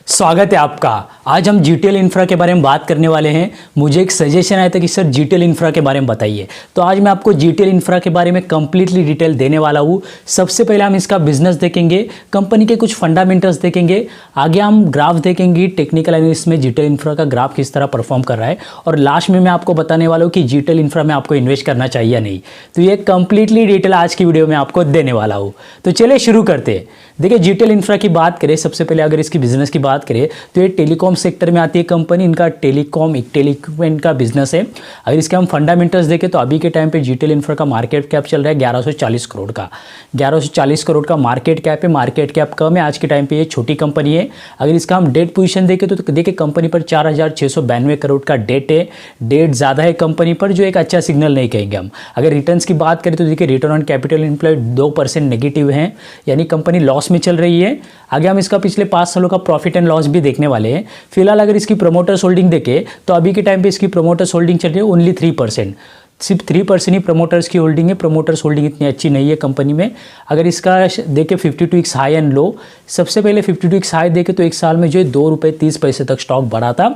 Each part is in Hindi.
स्वागत है आपका। आज हम जीटीएल इंफ्रा के बारे में बात करने वाले हैं। मुझे एक सजेशन आया था कि सर जीटीएल इंफ्रा के बारे में बताइए, तो आज मैं आपको जीटीएल इंफ्रा के बारे में कंप्लीटली डिटेल देने वाला हूँ। सबसे पहले हम इसका बिजनेस देखेंगे, कंपनी के कुछ फंडामेंटल्स देखेंगे, आगे हम ग्राफ देखेंगे, टेक्निकल एनालिसिस में जीटीएल इंफ्रा का ग्राफ किस तरह परफॉर्म कर रहा है, और लास्ट में मैं आपको बताने वाला हूँ कि जीटीएल इंफ्रा में आपको इन्वेस्ट करना चाहिए या नहीं। तो ये कंप्लीटली डिटेल आज की वीडियो में आपको देने वाला हूँ। तो चलिए शुरू करते हैं। देखिए जीटीएल इंफ्रा की बात करें, सबसे पहले अगर इसकी बिजनेस की बात करें तो ये टेलीकॉम सेक्टर में आती है कंपनी। इनका टेलीकॉम इक्विपमेंट का बिजनेस है। अगर इसके हम फंडामेंटल्स देखें तो अभी के टाइम पे जीटीएल इंफ्रा का मार्केट कैप चल रहा है 1140 करोड़ का। 1140 करोड़ का मार्केट कैप है। मार्केट कैप कम है आज के टाइम पे, ये छोटी कंपनी है। अगर इसका हम डेट पोजीशन देखें तो देखिए कंपनी पर 4692 करोड़ का डेट है। डेट ज़्यादा है कंपनी पर, जो एक अच्छा सिग्नल नहीं कहेंगे हम। अगर रिटर्न्स की बात करें तो देखिए return on capital employed 2% negative है, यानी कंपनी लॉस में चल रही है। आगे हम इसका पिछले 5 सालों का प्रॉफिट एंड लॉस भी देखने वाले हैं। फिलहाल अगर इसकी प्रोमोटर्स होल्डिंग देखें तो अभी के टाइम पे इसकी प्रोमोटर्स होल्डिंग चल रही है ओनली 3%। सिर्फ 3% ही प्रमोटर्स की होल्डिंग है। प्रमोटर्स होल्डिंग इतनी अच्छी नहीं है कंपनी में। अगर इसका देखें 52 हाई एंड लो, सबसे पहले 52 हाई देखें तो एक साल में जो है ₹2.30 तक स्टॉक बढ़ा था।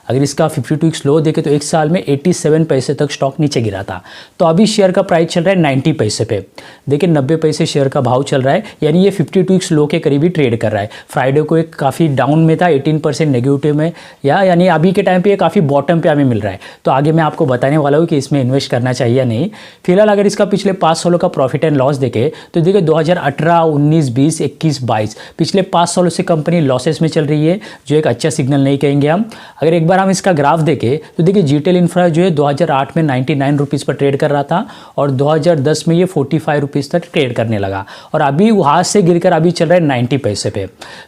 अगर इसका 52 लो देखें तो एक साल में 87 पैसे तक स्टॉक नीचे गिरा था। तो अभी शेयर का प्राइस चल रहा है 90 पैसे पे। देखिए 90 पैसे शेयर का भाव चल रहा है, यानी ये 52 लो के करीब ही ट्रेड कर रहा है। फ्राइडे को एक काफ़ी डाउन में था, 18% नेगेटिव में, यानी अभी के टाइम पे ये काफ़ी बॉटम पे हमें मिल रहा है। तो आगे मैं आपको बताने वाला हूँ कि इसमें इन्वेस्ट करना चाहिए या नहीं। फिलहाल अगर इसका पिछले 5 सालों का प्रॉफिट एंड लॉस देखें तो देखिए 2018, 19, 20, 21, 22 पिछले 5 सालों से कंपनी लॉसेस में चल रही है, जो एक अच्छा सिग्नल नहीं कहेंगे हम। अगर एक बार हम इसका ग्राफ देखें तो देखिए जीटीएल इंफ्रा जो है 2008 में 99 रुपीज़ पर ट्रेड कर रहा था और 2010 में ये 45 रुपीज़ तक ट्रेड करने लगा, और अभी वहाँ से गिरकर अभी चल रहा है 90 पैसे पे।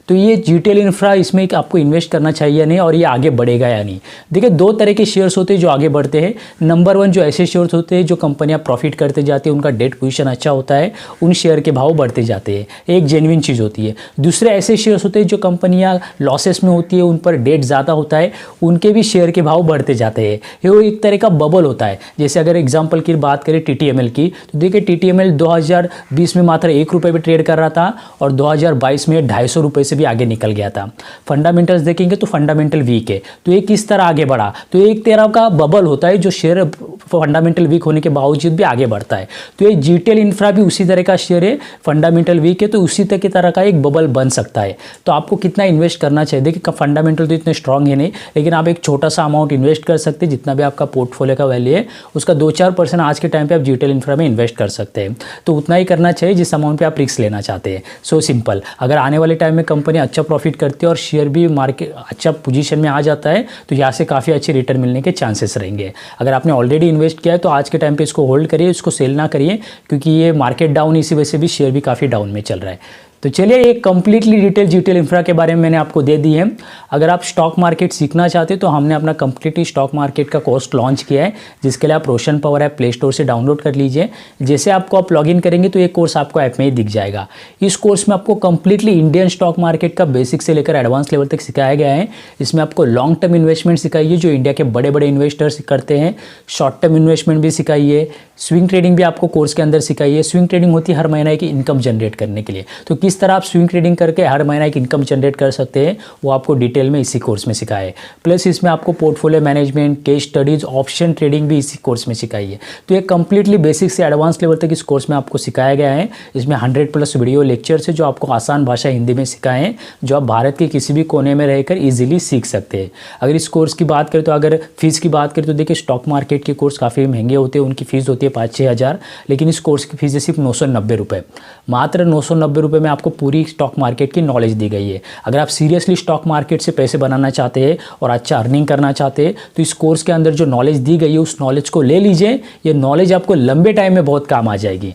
तो ये जीटीएल इंफ्रा, इसमें आपको इन्वेस्ट करना चाहिए या नहीं, और ये आगे बढ़ेगा या नहीं। देखिए 2 तरह के शेयर्स होते हैं जो आगे बढ़ते हैं। नंबर 1 जो ऐसे शेयर्स होते हैं जो कंपनियां प्रॉफिट करते जाती है, उनका डेट पोजीशन अच्छा होता है, उन शेयर के भाव बढ़ते जाते हैं, एक जेन्युइन चीज़ होती है। दूसरे ऐसे शेयर्स होते हैं जो कंपनियां लॉसेस में होती है, उन पर डेट ज़्यादा होता है, उनके भी शेयर के भाव बढ़ते जाते हैं। ये एक तरह का बबल होता है। जैसे अगर एग्जांपल की बात करें टीटीएमएल की, तो देखिए टीटीएमएल 2020 में मात्र ₹1 पे ट्रेड कर रहा था और 2022 में 250 रुपये से भी आगे निकल गया था। फंडामेंटल्स देखेंगे तो फंडामेंटल वीक है, तो ये किस तरह आगे बढ़ा। तो एक तरह का बबल होता है जो शेयर फंडामेंटल वीक होने के बावजूद भी आगे बढ़ता है। तो ये जीटीएल इंफ्रा भी उसी तरह का शेयर है, फंडामेंटल वीक है तो उसी तरह का एक बबल बन सकता है। तो आपको कितना इन्वेस्ट करना चाहिए, देखिए फंडामेंटल तो इतने स्ट्रांग है नहीं, लेकिन आप एक छोटा सा अमाउंट इन्वेस्ट कर सकते हैं। जितना भी आपका पोर्टफोलियो का वैल्यू है उसका 2-4% आज के टाइम पे आप जीटीएल इंफ्रा में इन्वेस्ट कर सकते हैं। तो उतना ही करना चाहिए जिस अमाउंट पे आप रिस्क लेना चाहते हैं। So simple. अगर आने वाले टाइम में कंपनी अच्छा प्रॉफिट करती है और शेयर भी मार्केट अच्छा पोजीशन में आ जाता है तो यहाँ से काफ़ी अच्छे रिटर्न मिलने के चांसेस रहेंगे। अगर आपने ऑलरेडी इन्वेस्ट किया है तो आज के टाइम पे इसको होल्ड करिए, इसको सेल ना करिए, क्योंकि ये मार्केट डाउन, इसी वजह से भी शेयर भी काफ़ी डाउन में चल रहा है। तो चलिए एक कंप्लीटली डिटेल जीटीएल इंफ्रा के बारे में मैंने आपको दे दी है। अगर आप स्टॉक मार्केट सीखना चाहते हैं तो हमने अपना कंप्लीटली स्टॉक मार्केट का कोर्स लॉन्च किया है, जिसके लिए आप रोशन पावर ऐप प्ले स्टोर से डाउनलोड कर लीजिए। जैसे आपको आप लॉगिन करेंगे तो ये कोर्स आपको ऐप में ही दिख जाएगा। इस कोर्स में आपको कंप्लीटली इंडियन स्टॉक मार्केट का बेसिक से लेकर एडवांस लेवल तक सिखाया गया है। इसमें आपको लॉन्ग टर्म इन्वेस्टमेंट सिखाई है जो इंडिया के बड़े बड़े इन्वेस्टर्स करते हैं, शॉर्ट टर्म इन्वेस्टमेंट भी सिखाई है, स्विंग ट्रेडिंग भी आपको कोर्स के अंदर सिखाई है। स्विंग ट्रेडिंग होती है हर महीने की इनकम जनरेट करने के लिए। तो किस तरह आप स्विंग ट्रेडिंग करके हर महीने की इनकम जनरेट कर सकते हैं वो आपको डिटेल में इसी कोर्स में सिखाया है। प्लस इसमें आपको portfolio management, case studies, option trading भी इसी कोर्स में सिखाई है। तो ये कंप्लीटली बेसिक से एडवांस लेवल तक इस कोर्स में आपको सिखाया गया है। इसमें 100+ वीडियो लेक्चर्स है जो आपको आसान भाषा हिंदी में सिखाए हैं, जो आप भारत के किसी भी कोने में रहकर ईजिली सीख सकते हैं। अगर इस कोर्स की बात करें तो अगर फीस की बात करें तो देखिए स्टॉक मार्केट के कोर्स काफ़ी महंगे होते हैं, उनकी फीस होती है 5-6 हज़ार, लेकिन इस कोर्स की फीस है सिर्फ 990 रुपये। मात्र 990 रुपये में आपको पूरी स्टॉक मार्केट की नॉलेज दी गई है। अगर आप सीरियसली स्टॉक मार्केट से पैसे बनाना चाहते हैं और अच्छा अर्निंग करना चाहते हैं तो इस कोर्स के अंदर जो नॉलेज दी गई है उस नॉलेज को ले लीजिए। ये नॉलेज आपको लंबे टाइम में बहुत काम आ जाएगी।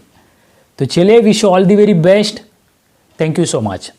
तो चलिए, wish you all the very best. Thank you so much.